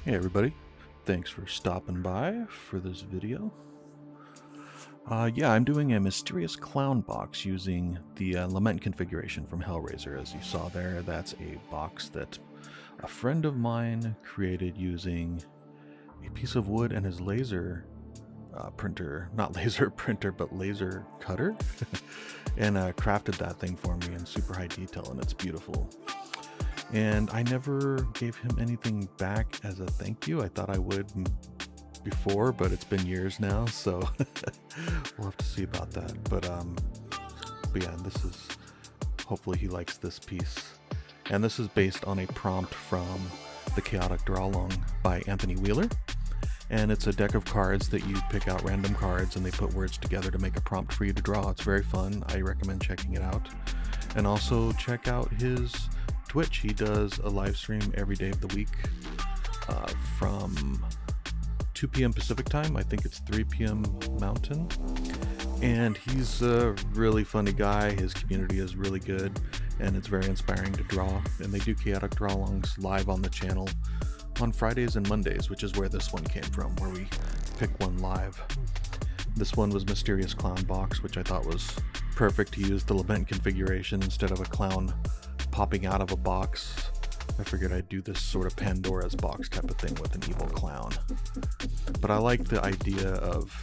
Hey everybody, thanks for stopping by for this video. I'm doing a mysterious clown box using the Lament configuration from Hellraiser. As you saw there, that's a box that a friend of mine created using a piece of wood and his laser printer, not laser printer, but laser cutter, and crafted that thing for me in super high detail, and it's beautiful. And I never gave him anything back as a thank you. I thought I would before, but it's been years now, so we'll have to see about that. But yeah, this is, hopefully he likes this piece. And this is based on a prompt from The Chaotic Draw Along by Anthony Wheeler. And it's a deck of cards that you pick out random cards and they put words together to make a prompt for you to draw. It's very fun. I recommend checking it out. And also check out his Twitch. He does a live stream every day of the week from 2 p.m. Pacific time. I think it's 3 p.m. Mountain. And he's a really funny guy. His community is really good and it's very inspiring to draw. And they do chaotic draw-alongs live on the channel on Fridays and Mondays, which is where this one came from, where we pick one live. This one was Mysterious Clown Box, which I thought was perfect to use the Lament configuration instead of a clown popping out of a box. I figured I'd do this sort of Pandora's box type of thing with an evil clown. But I like the idea of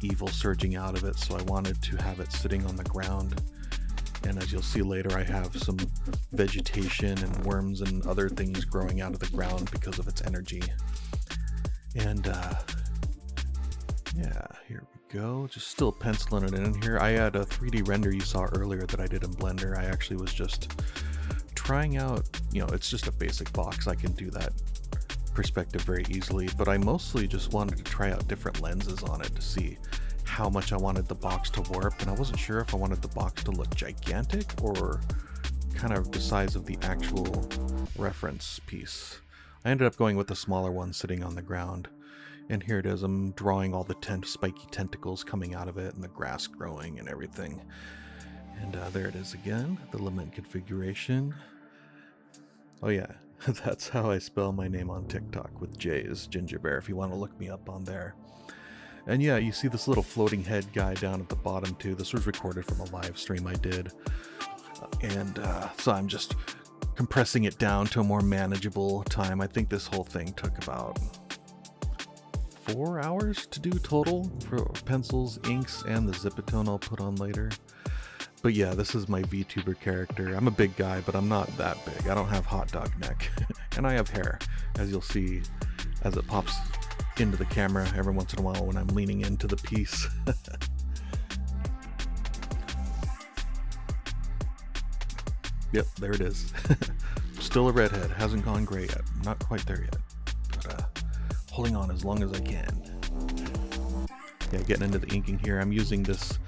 evil surging out of it, so I wanted to have it sitting on the ground. And as you'll see later, I have some vegetation and worms and other things growing out of the ground because of its energy. And yeah, here we go. Just still penciling it in here. I had a 3D render you saw earlier that I did in Blender. I actually was just trying out, it's just a basic box. I can do that perspective very easily, but I mostly just wanted to try out different lenses on it to see how much I wanted the box to warp, and I wasn't sure if I wanted the box to look gigantic or kind of the size of the actual reference piece. I ended up going with the smaller one sitting on the ground, and here it is. I'm drawing all the spiky tentacles coming out of it and the grass growing and everything. And there it is again, the Lament configuration. Oh yeah, that's how I spell my name on TikTok, with J's, Ginger Bear, if you want to look me up on there. And yeah, you see this little floating head guy down at the bottom too. This was recorded from a live stream I did. So I'm just compressing it down to a more manageable time. I think this whole thing took about 4 hours to do total for pencils, inks, and the Zipatone I'll put on later. But yeah, this is my VTuber character. I'm a big guy, but I'm not that big. I don't have hot dog neck. And I have hair, as you'll see as it pops into the camera every once in a while when I'm leaning into the piece. Yep, there it is. Still a redhead. Hasn't gone gray yet. Not quite there yet. But holding on as long as I can. Yeah, getting into the inking here. I'm using this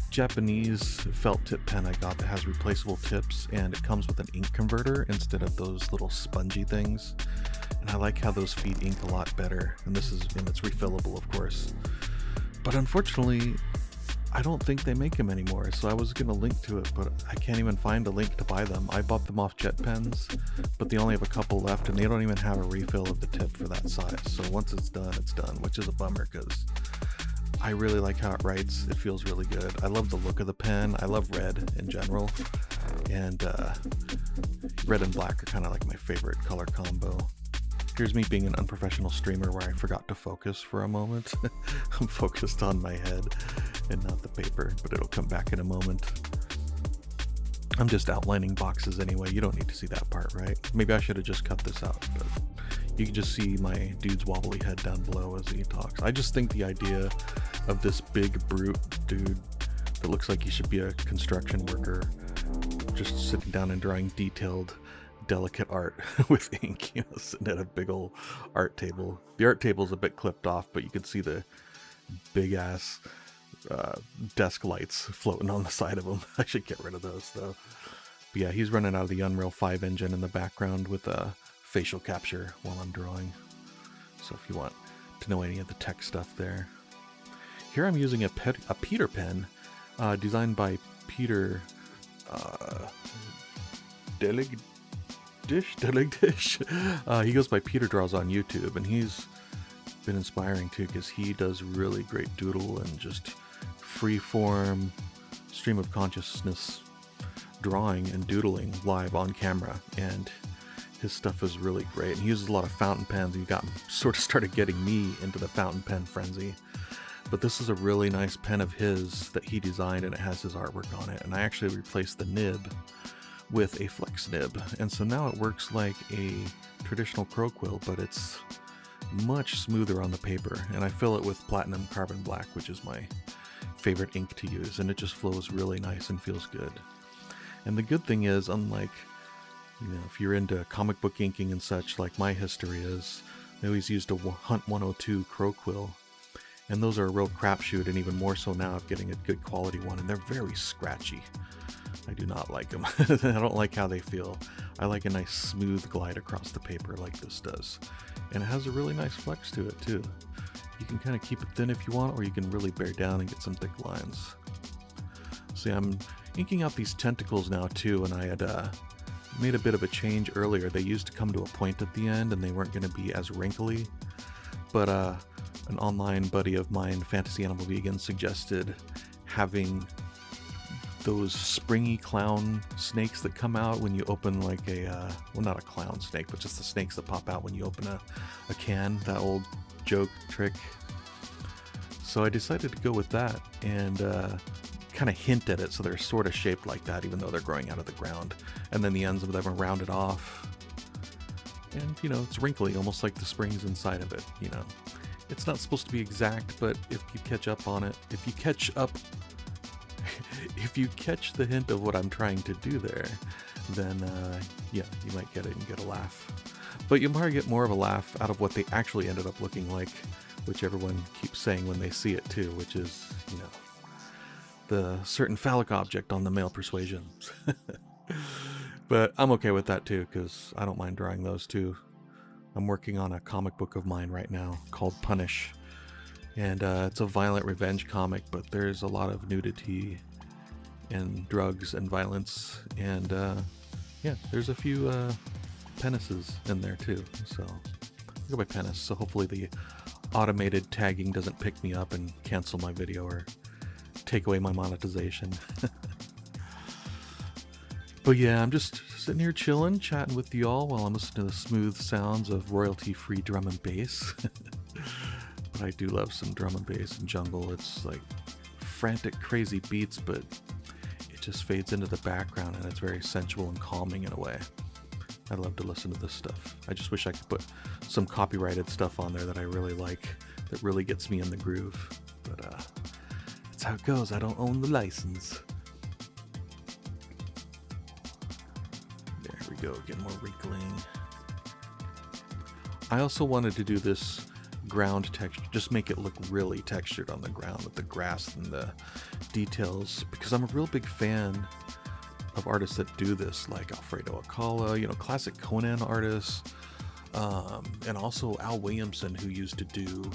Japanese felt tip pen I got that has replaceable tips, and it comes with an ink converter instead of those little spongy things. And I like how those feed ink a lot better. And it's refillable, of course. But unfortunately, I don't think they make them anymore. So I was going to link to it, but I can't even find a link to buy them. I bought them off Jet Pens, but they only have a couple left, and they don't even have a refill of the tip for that size. So once it's done, which is a bummer because I really like how it writes. It feels really good. I love the look of the pen. I love red in general. And red and black are kind of like my favorite color combo. Here's me being an unprofessional streamer where I forgot to focus for a moment. I'm focused on my head and not the paper, but it'll come back in a moment. I'm just outlining boxes anyway. You don't need to see that part, right? Maybe I should have just cut this out, but you can just see my dude's wobbly head down below as he talks. I just think the idea of this big brute dude that looks like he should be a construction worker just sitting down and drawing detailed, delicate art with ink, sitting at a big old art table. The art table's a bit clipped off, but you can see the big ass desk lights floating on the side of him. I should get rid of those though. But yeah, he's running out of the Unreal 5 engine in the background with a facial capture while I'm drawing. So if you want to know any of the tech stuff there. Here I'm using a Peter pen designed by Peter Dish. He goes by Peter Draws on YouTube, and he's been inspiring too because he does really great doodle and just free-form stream of consciousness drawing and doodling live on camera, and his stuff is really great. And he uses a lot of fountain pens. He got sort of started getting me into the fountain pen frenzy. But this is a really nice pen of his that he designed, and it has his artwork on it. And I actually replaced the nib with a flex nib, and so now it works like a traditional crow quill, but it's much smoother on the paper. And I fill it with platinum carbon black, which is my favorite ink to use, and it just flows really nice and feels good. And the good thing is, unlike, if you're into comic book inking and such, like my history is, I always used a Hunt 102 crow quill, and those are a real crapshoot, and even more so now of getting a good quality one, and they're very scratchy. I do not like them. I don't like how they feel. I like a nice smooth glide across the paper like this does. And it has a really nice flex to it too. You can kind of keep it thin if you want, or you can really bear down and get some thick lines. See, I'm inking out these tentacles now too, and I had made a bit of a change earlier. They used to come to a point at the end, and they weren't going to be as wrinkly. But an online buddy of mine, Fantasy Animal Vegan, suggested having those springy clown snakes that come out when you open like a, well, not a clown snake, but just the snakes that pop out when you open a can, that old joke trick. So I decided to go with that and kind of hint at it so they're sort of shaped like that, even though they're growing out of the ground. And then the ends of them are rounded off. And, it's wrinkly, almost like the springs inside of it, It's not supposed to be exact, but if you catch up on it, if you catch the hint of what I'm trying to do there, then yeah, you might get it and get a laugh. But you might get more of a laugh out of what they actually ended up looking like, which everyone keeps saying when they see it too, which is, the certain phallic object on the male persuasion. But I'm okay with that too, because I don't mind drawing those too. I'm working on a comic book of mine right now called Punish, and it's a violent revenge comic, but there's a lot of nudity and drugs and violence, and yeah, there's a few penises in there too. So I go by penis, so hopefully the automated tagging doesn't pick me up and cancel my video or take away my monetization. But yeah, I'm just sitting here chilling, chatting with y'all while I'm listening to the smooth sounds of royalty-free drum and bass. But I do love some drum and bass and jungle. It's like frantic, crazy beats, but it just fades into the background, and it's very sensual and calming in a way. I love to listen to this stuff. I just wish I could put some copyrighted stuff on there that I really like, that really gets me in the groove. But that's how it goes. I don't own the license. There we go, getting more wrinkling. I also wanted to do this ground texture, just make it look really textured on the ground with the grass and the details, because I'm a real big fan of artists that do this, like Alfredo Alcala, classic Conan artists, and also Al Williamson, who used to do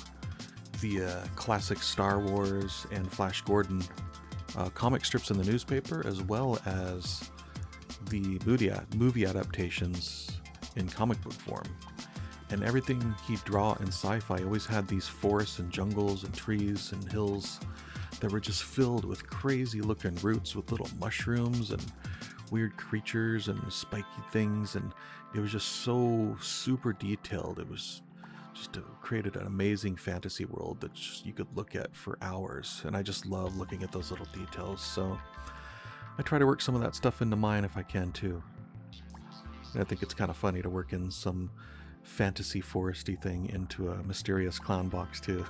the classic Star Wars and Flash Gordon comic strips in the newspaper, as well as the movie adaptations in comic book form. And everything he'd draw in sci-fi always had these forests and jungles and trees and hills that were just filled with crazy looking roots with little mushrooms and weird creatures and spiky things, and it was just so super detailed. It was just created an amazing fantasy world that you could look at for hours, and I just love looking at those little details. So I try to work some of that stuff into mine if I can too. And I think it's kind of funny to work in some fantasy foresty thing into a mysterious clown box too.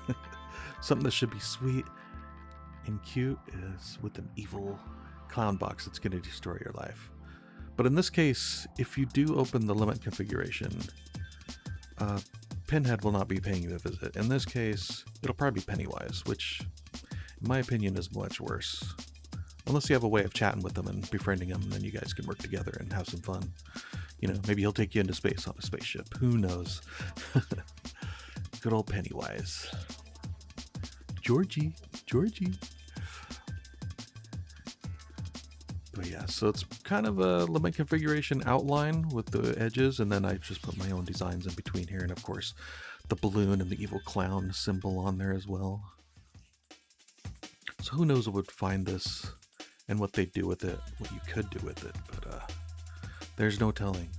Something that should be sweet and cute is with an evil clown box that's going to destroy your life. But in this case, if you do open the limit configuration, Pinhead will not be paying you a visit. In this case, it'll probably be Pennywise, which in my opinion is much worse. Unless you have a way of chatting with them and befriending them, and then you guys can work together and have some fun. Maybe he'll take you into space on a spaceship. Who knows? Good old Pennywise. Georgie. But yeah, so it's kind of a limit configuration outline with the edges, and then I just put my own designs in between here, and of course the balloon and the evil clown symbol on there as well. So who knows what would find this and what they'd do with it, what you could do with it, but there's no telling.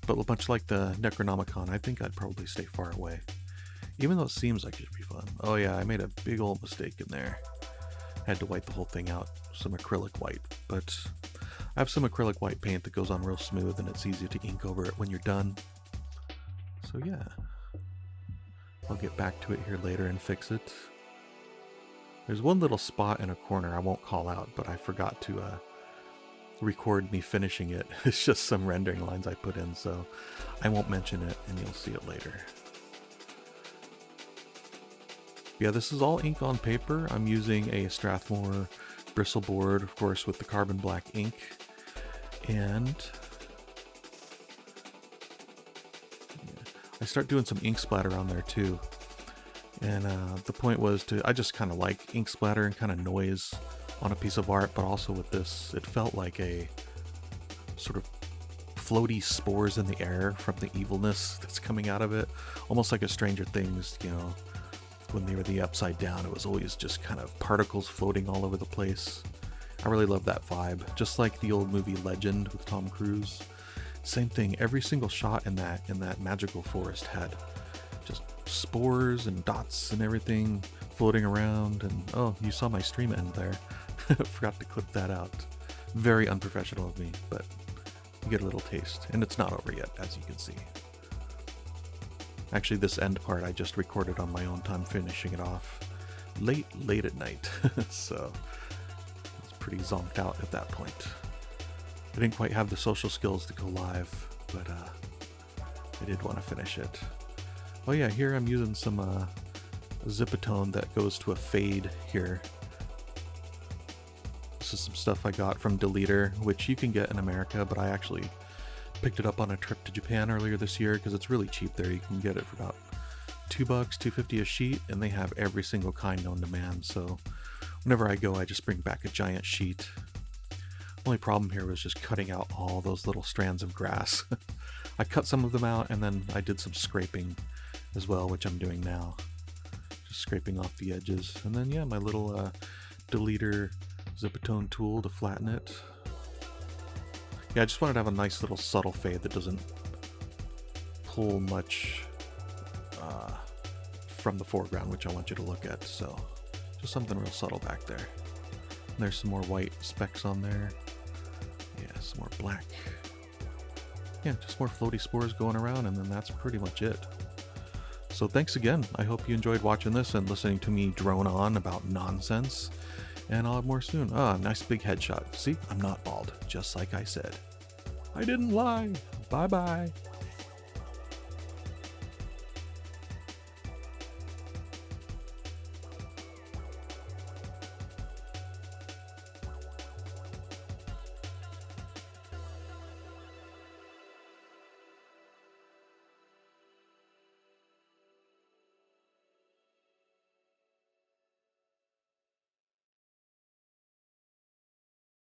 But much like the Necronomicon, I think I'd probably stay far away, even though it seems like it should be fun. Oh yeah, I made a big old mistake in there. Had to wipe the whole thing out, some acrylic white, but I have some acrylic white paint that goes on real smooth and it's easy to ink over it when you're done. So yeah, I'll get back to it here later and fix it. There's one little spot in a corner I won't call out, but I forgot to record me finishing it. It's just some rendering lines I put in, so I won't mention it and you'll see it later. Yeah, this is all ink on paper. I'm using a Strathmore bristle board, of course, with the carbon black ink. And I start doing some ink splatter on there too. And the point was I just kind of like ink splatter and kind of noise on a piece of art, but also with this, it felt like a sort of floaty spores in the air from the evilness that's coming out of it. Almost like a Stranger Things, you know, when they were the Upside Down, it was always just kind of particles floating all over the place. I really love that vibe. Just like the old movie Legend with Tom Cruise. Same thing, every single shot in that magical forest had just spores and dots and everything floating around. And oh, you saw my stream end there. Forgot to clip that out. Very unprofessional of me, but you get a little taste. And it's not over yet, as you can see. Actually, this end part I just recorded on my own time, finishing it off late at night. So I was pretty zonked out at that point. I didn't quite have the social skills to go live, but I did want to finish it. Oh yeah, here I'm using some Zipatone that goes to a fade here. This is some stuff I got from Deleter, which you can get in America, but I actually picked it up on a trip to Japan earlier this year because it's really cheap there. You can get it for about $2, $2.50 a sheet, and they have every single kind known to man. So whenever I go, I just bring back a giant sheet. Only problem here was just cutting out all those little strands of grass. I cut some of them out, and then I did some scraping as well, which I'm doing now. Just scraping off the edges. And then yeah, my little Deleter Zipatone tool to flatten it. Yeah, I just wanted to have a nice little subtle fade that doesn't pull much from the foreground, which I want you to look at. So just something real subtle back there. And there's some more white specks on there. Yeah, some more black. Yeah, just more floaty spores going around, and then that's pretty much it. So thanks again. I hope you enjoyed watching this and listening to me drone on about nonsense. And I'll have more soon. Ah, nice big headshot. See, I'm not bald, just like I said. I didn't lie. Bye-bye.